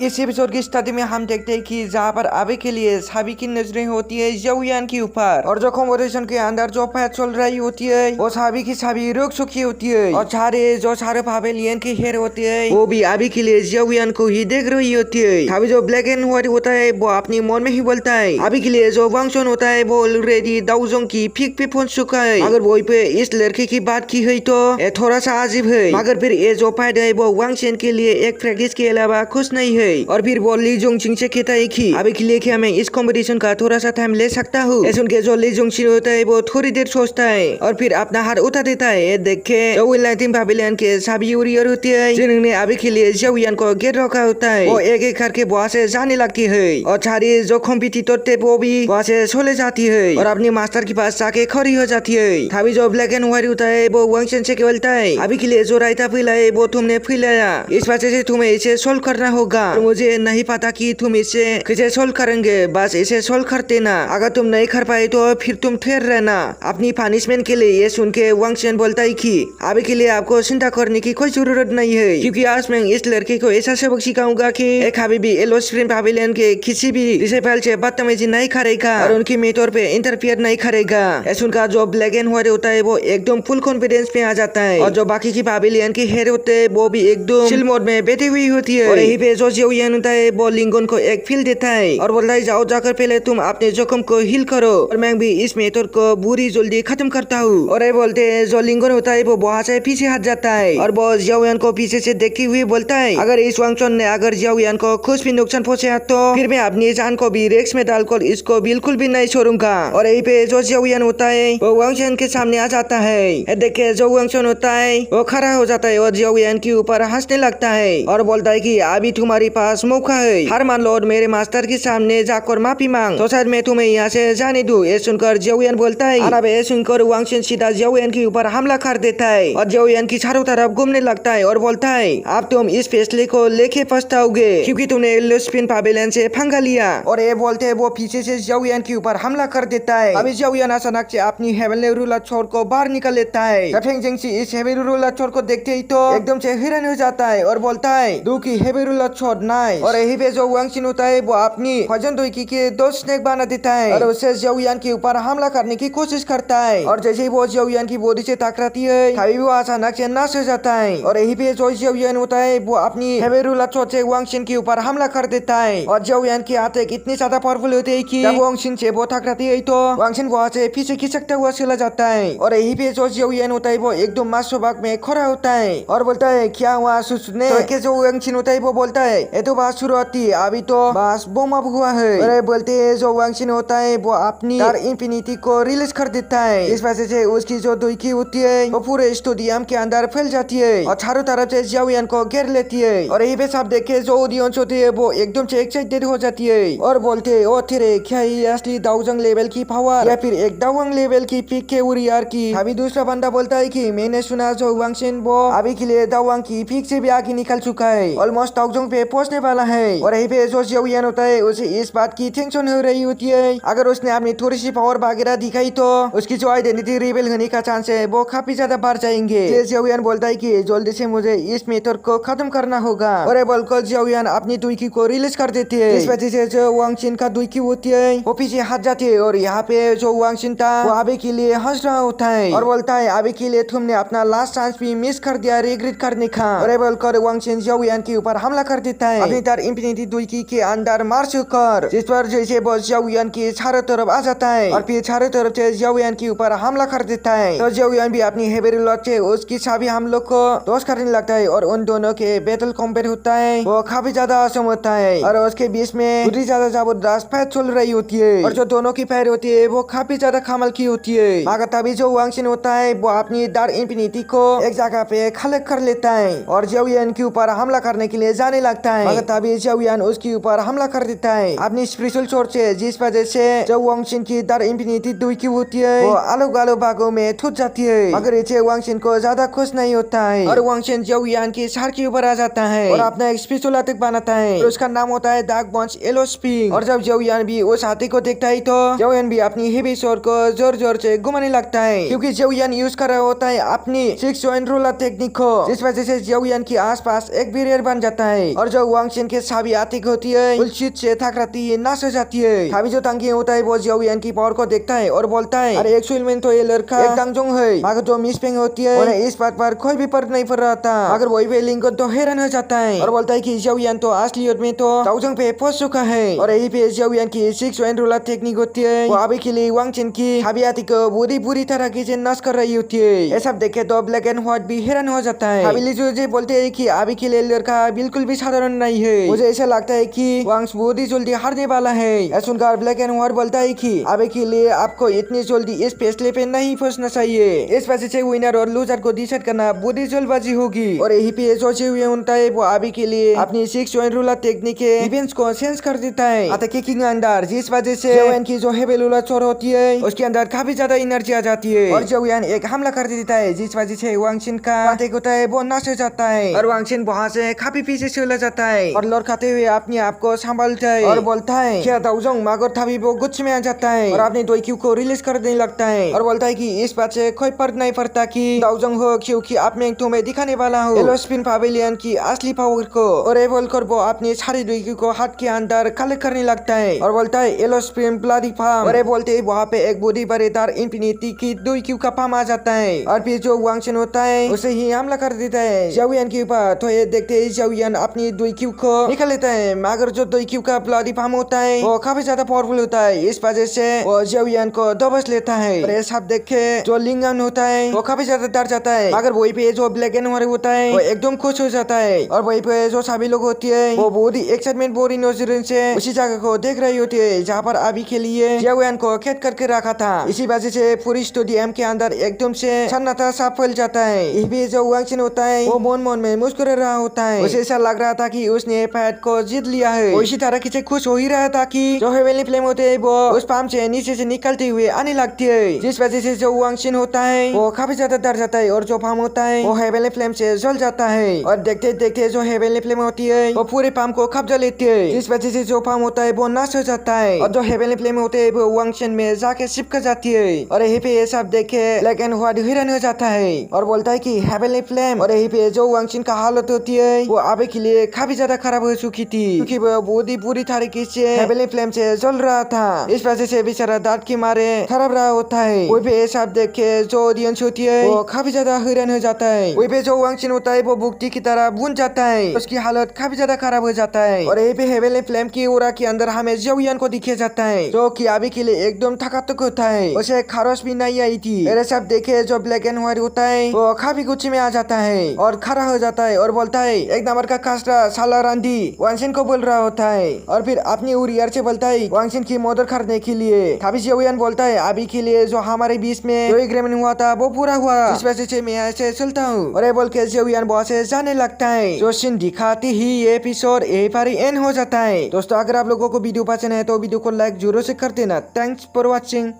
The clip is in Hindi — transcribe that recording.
इस एपिसोड की स्टार्टिंग में हम देखते हैं कि जहाँ पर आबे के लिए सभी की नजरें होती है जऊयान के ऊपर, और जो कॉम्पिटिशन के अंदर जो फाइट चल रही होती है वो सभी की सभी रुक चुकी होती है, और जो सारे पावेलियन के हेयर होते हैं वो भी आबे के लिए जऊयान को ही देख रही होती है। अभी जो ब्लैक एंड व्हाइट होता है वो अपने मन में ही बोलता है अभी के लिए जो वांगचन होता है वो ऑलरेडी दाओजोंग की पीक पे पहुंच चुका है। अगर वही पे इस लड़के की बात की है तो ये थोड़ा सा अजीब है, मगर फिर ये जो फाइट है वो वांगचन के लिए एक प्रैक्टिस के अलावा कुछ नहीं है। और फिर वो ली जोंगचिन से कहता है कि अभी के लिए क्या मैं इस कंपटीशन का थोड़ा सा टाइम ले सकता हूँ। सुन के जो ली जोंगचिन होता है वो थोड़ी देर सोचता है और फिर अपना हाथ उठा देता है। देख के जो पावेलियन के सभी वॉरियर होती है जिन्होंने अभी के लिए जऊयान को घेर रखा होता है वो एक एक करके वहाँ से जाने लगती है, और सारी जो कॉम्पिटिटर थे वो भी वहाँ से चले जाती है और अपने मास्टर के पास जाके खड़ी हो जाती है। तभी जो ब्लैक एंड व्हाइट होता है वो वांगचन से बोलता है अभी के लिए जो रायता फैलाए वो तुमने फैलाया, इस वजह से तुम्हें इसे सोल्व करना होगा। मुझे नहीं पता कि तुम इसे कैसे सोल्व करेंगे, बस इसे सोल्व कर देना। अगर तुम नहीं कर पाए तो फिर तुम ठहर रहना अपनी पनिशमेंट के लिए। ये सुन के वांगचन बोलता है कि अभी के लिए आपको चिंता करने की कोई जरूरत नहीं है, क्योंकि आज मैं इस लड़के को ऐसा सबक सिखाऊंगा कि एक कभी भी एलोस्प्रिन पावेलियन के किसी भी डिसेबल से बदतमीजी नहीं करेगा और उनकी मेथड पे इंटरफियर नहीं करेगा। सुनकर जो ब्लैक एंड व्हाइट होता है वो एकदम फुल कॉन्फिडेंस में आ जाता है, और जो बाकी की पावेलियन के हेड होते हैं वो भी एकदम चिल मोड में बैठी हुई होती है। और यही पे जो जऊयान होता है वो लिंगन को एक फील देता है और बोलता है जाओ जाकर पहले तुम अपने जोखम को हील करो और मैं भी इस मेथड को बुरी जल्दी खत्म करता हूँ। और ये बोलते हैं जो लिंगन होता है वो वहाँ से पीछे हट जाता है और वो जऊयान को पीछे से देखते हुए बोलता है अगर इस वांगचन ने अगर जऊयान को कुछ भी नुकसान पहुंचाया तो फिर मैं अपनी जान को भी रिस्क में डालकर इसको बिल्कुल भी नहीं छोड़ूंगा। और यही पे जो जऊयान होता है वो वांगचन के सामने आ जाता है। देखे जो वांगचन होता है वो खड़ा हो जाता है और जऊयान के ऊपर हंसने लगता है और बोलता है कि अभी तुम्हारे पास मौका है, हार मान लो और मेरे मास्टर के सामने जाकर माफी मांग तो शायद मैं तुम्हें यहाँ से जाने दूं। ये सुनकर जऊयान बोलता है और अब ये सुनकर वांगचन सीधा जऊयान के ऊपर हमला कर देता है और जऊयान की चारों तरफ घूमने लगता है और बोलता है अब तुम इस फैसले को लेके पछताओगे क्योंकि तुमने एलोस्प्रिन पावेलियन से पंगा लिया। और ये बोलते है वो पीछे से जऊयान के ऊपर हमला कर देता है। अभी जऊयान अचानक से अपनी हेवनली रूलर छोड़ को बाहर निकल लेता है। फेंगजेंग इस हेवनली रूलर छोड़ को देखते ही तो एकदम से हैरान हो जाता है और बोलता है दो की हेवनली रूलर छोड़ नाइस। और यही पे जो वांगचिन होता है वो अपनी भजन दोई के दो स्नेक बना देता है और उससे जऊयान के ऊपर हमला करने की कोशिश करता है। और जैसे ही वो जऊयान की बॉडी से टकराती है तभी वो अचानक से नाश हो जाता है। और यही पे जो जऊयान होता है वो अपनी हेवनली रूलर छोड़ से वांगचिन के ऊपर हमला कर देता है और जऊयान के हाथ इतनी ज्यादा पावरफुल होते है कि जब वांगचिन से वो टकराती है तो वांगचिन वहाँ से पीछे खिसकता हुआ चला जाता है। और यही पे जो जऊयान होता है वो एकदम मास्टर भाग में खड़ा होता है और बोलता है क्या हुआ सुसने। तो जो वांगचिन होता है वो बोलता है ये तो बात शुरुआत थी, अभी तो बस बम अप हुआ है। और बोलते है जो वांगचिन होता है वो अपनी डार्क इंफिनिटी को रिलीज कर देता है। इस वजह से उसकी जो दुई होती है वो पूरे स्टेडियम के अंदर फैल जाती है और चारों तरफ से जऊयान को घेर लेती है। और यही पे सब देखे जो ऑडियंस होती है वो एकदम से एक्साइटेड हो जाती है और बोलते है ओ तेरे क्या ये असली दाओजोंग लेवल की पावर या फिर एक दाओजोंग लेवल की पीक के वॉरियर की। अभी दूसरा बंदा बोलता है कि मैंने सुना जो वांगचिन वो अभी के लिए दाओजोंग की पीक से भी आगे निकल चुका है, ऑलमोस्ट दाओजोंग पे पहुंचने वाला है। और यही पे जो जऊयान होता है उसे इस बात की टेंशन हो रही होती है अगर उसने अपनी थोड़ी सी पावर वगैरह दिखाई तो उसकी जो आइडेंटिटी रिवील होने का चांस है वो काफी ज्यादा बढ़ जाएंगे। जऊयान बोलता है कि जल्दी से मुझे इस मेथड को खत्म करना होगा। और ये बोलकर जऊयान अपनी दुई को रिलीज कर देते हैं। इस वजह से जो वांगचिन का दुई होती है वो पीछे हट जाती है और यहाँ पे जो वांगचिन था वो अभी के लिए हंस रहा होता है और बोलता है अभी के लिए तुमने अपना लास्ट चांस भी मिस कर दिया रिग्रेट करने का। और ये बोलकर वांगचिन जऊयान के ऊपर हमला कर देता है अपनी तार इंफिनिटी दुई के अंदर मार कर, जिस पर जैसे वो जऊयान की चारों तरफ आ जाता है और फिर चारों तरफ से जऊयान के ऊपर हमला कर देता है। तो जऊयान भी अपनी हेवी लॉक से उसकी सभी हमलों को दोष करने लगता है और उन दोनों के बैटल कॉम्बैट होता है वो काफी ज्यादा असम होता है और उसके बीच में बहुत ज्यादा जबरदस्त फाइट चल रही होती है और जो दोनों की फाइट होती है वो काफी ज्यादा कमाल की होती है। मगर तभी जो वांगचिन होता है वो अपनी डार्क इंफिनिटी को एक जगह पे कलेक्ट कर लेता है और जऊयान के ऊपर हमला करने के लिए जाने लगता है। मगर तभी जऊयान उसके ऊपर हमला कर देता है अपनी स्पिरिचुअल सोर्स से, जिस वजह से जो वांगचिन की डार्क इंफिनिटी दुई की होती है वो अलग अलग भागों में टूट जाती है। मगर इसे वांगचिन को ज्यादा खुश नहीं होता है और वांगचिन जऊयान की सर के ऊपर आ जाता है और अपना एक स्पिरिचुअल अटैक बनाता है और उसका नाम होता है डार्क बंच एलोस्प्रिन। और जब जऊयान भी उस हाथी को देखता है तो जऊयान भी अपनी हेवी स्वॉर्ड को जोर जोर से घुमाने लगता है क्योंकि जऊयान यूज कर रहा होता है अपनी 6 जॉइंट रोलर टेक्निक को, जिस वजह से जऊयान के आसपास एक बैरियर बन जाता है और जो वांगशिन के साबी आतिक होती है बुलशिट से थकराती है नाश हो जाती है। साबी जो तंगी होता है वो जियाओयान की पावर को देखता है और बोलता है अरे एक्चुअल में तो ये लड़का एक तंगजोंग है। मगर जो मिस पेंग होती है उन्हें इस बात पर कोई भी फर्क नहीं पड़ रहा था। मगर वही पे लिंकन तो हैरान हो जाता है और बोलता है कि जियाओयान तो असलियत में तो ताओजोंग पे पहुंच चुका है। और यही पे जियाओयान की 6 वाइन रूलर टेक्निक होती है वो अभी के लिए वांगशिन की साबी आतिक को बुरी तरह से नष्ट कर रही होती है। ये सब देखे तो ब्लैक एंड व्हाइट भी हैरान हो जाता है। साबी लिजू बोलते है कि अभी के लिए लड़का बिल्कुल भी साधारण नहीं है। मुझे ऐसा लगता है कि वांग्स बहुत ही जल्दी हारने वाला है। ऐसा सुनकर ब्लैक एंड व्हाइट बोलता है कि अभी के लिए आपको इतनी जल्दी इस फैसले पे नहीं पहुंचना चाहिए। इस वजह से विनर और लूजर को डिसाइड करना बहुत ही जल्दबाजी होगी। और यही पे सोचे हुए होता है वो अभी के लिए अपनी 6 वाइन रूलर टेक्निक के इवेंट्स को चेंज कर देता है अतः किकिंग अंदर, जिस वजह से जोयान की जो हेबेलुला चोर होती है उसके अंदर काफी ज्यादा एनर्जी आ जाती है और जोयान एक हमला कर देता है जिस वजह से वांगशिन का होता है वो नष्ट हो जाता है और वांगशिन वहाँ से काफी पीछे चला जाता है और लड़खाते हुए अपने आप को संभालता है और बोलता है क्या ताओजोंग मगर तभी वो गुस्से में आ जाता है और अपने दोई क्यू को रिलीज कर देने लगता है और बोलता है कि इस बात से कोई फर्क नहीं पड़ता कि ताओजोंग हो क्योंकि अब मैं तुम्हें दिखाने वाला हूँ एलोस्पिन पवेलियन की असली पावर को। और ये बोलकर वो अपने सारे दोई क्यू को हाथ के अंदर कलेक्ट करने लगता है और बोलता है एलोस्पिन ब्लडी फार्म। और ये बोलते है वहाँ पे एक बड़ी बड़ेदार इंफिनिटी की दोई क्यू का फार्म आ जाता है और फिर जो वांगशिन होता है उसे ही हमला कर देता है जियाओयान के ऊपर। तो ये देखते ही जियाओयान अपनी दोई क्यू को निकाल लेता है मगर जो दोई क्यू का ब्लडी फार्म होता है वो काफी ज्यादा पावरफुल होता है। इस वजह से वो जियाओयान को दबोच लेता है और ये सब देखे जो लिंगन होता है वो काफी ज्यादा डर जाता है। मगर वही पे जो ब्लैक एंड व्हाइट होता है वो एकदम खुश हो जाता है और वही पे जो सभी लोग होती है वो बहुत ही एक्साइटमेंट बोरी नजर से उसी जगह को देख रही होती है जहाँ पर अभी के लिए जियाओयान को कैद करके रखा था। इसी वजह से पूरी स्टेडियम के अंदर एकदम से सन्नाटा सा फैल जाता है। ये जो वांगशिन होता है वो मन में मुस्कुरा रहा होता है। उसे ऐसा लग रहा था कि उसने फाइट को जीत लिया है। इसी तरह से खुश हो ही रहा था कि जो हेवनली फ्लेम होते है वो उस फार्म से नीचे से निकलते हुए आने लगती है जिस वजह से जो वांगशिन होता है वो काफी ज्यादा डर जाता है और जो फार्म होता है वो हेवनली फ्लेम से जल जाता है। और देखते देखते जो हेवनली फ्लेम होती है वो पूरे फार्म को कब्जा लेती है जिस वजह से जो फार्म होता है वो नष्ट हो जाता है और जो हेवनली फ्लेम होते है वो वांगशिन में जाके चिपक जाती है। और यही पे ये सब देखे ब्लैक एंड व्हाइट हैरान हो जाता है और बोलता है कि हेवनली फ्लेम। और यही पे जो वांगशिन का हालत होती है वो अभी के लिए काफी ज्यादा खराब हो चुकी थी क्योंकि वो बहुत ही बुरी तरीके से हेवनली फ्लेम से जल रहा था। इस वजह से बेचारा दर्द के मारे खराब रहा होता है। वही पे ये सब देखे जो ऑडियंस होती है वो काफी ज्यादा हैरान हो जाता है। वही पे जो वांगशिन होता है वो भुक्ति की तरह बुन जाता है, उसकी हालत काफी ज्यादा खराब हो जाता है। और यही पे हेवनली फ्लेम की ओरा के अंदर हमें जियाओयान को दिखे जाता है जो कि अभी के लिए एकदम थकाथक होता है, उसे खरोश भी नहीं आई थी। मेरे सब देखे जो ब्लैक एंड व्हाइट होता है वो काफी गुस्से में आ जाता है और खड़ा हो जाता है और बोलता है एक नंबर का कास्टा साला रांधी वांगशिन को बोल रहा होता है और फिर अपनी उरियर से बोलता है वांगशिन की मदद करने के लिए। तभी जियाओयान बोलता है अभी के लिए जो हमारे बीच में जो एग्रीमेंट हुआ था वो पूरा हुआ, इस वजह से मैं ऐसे चलता हूँ। और ये बोल के जियाओयान बहुत से जाने लगता है। जो सीन दिखाती ही ये एपिसोड यही पर एंड हो जाता है। दोस्तों अगर आप लोगों को वीडियो पसंद है तो वीडियो को लाइक जरूर से कर देना। Thanks for watching.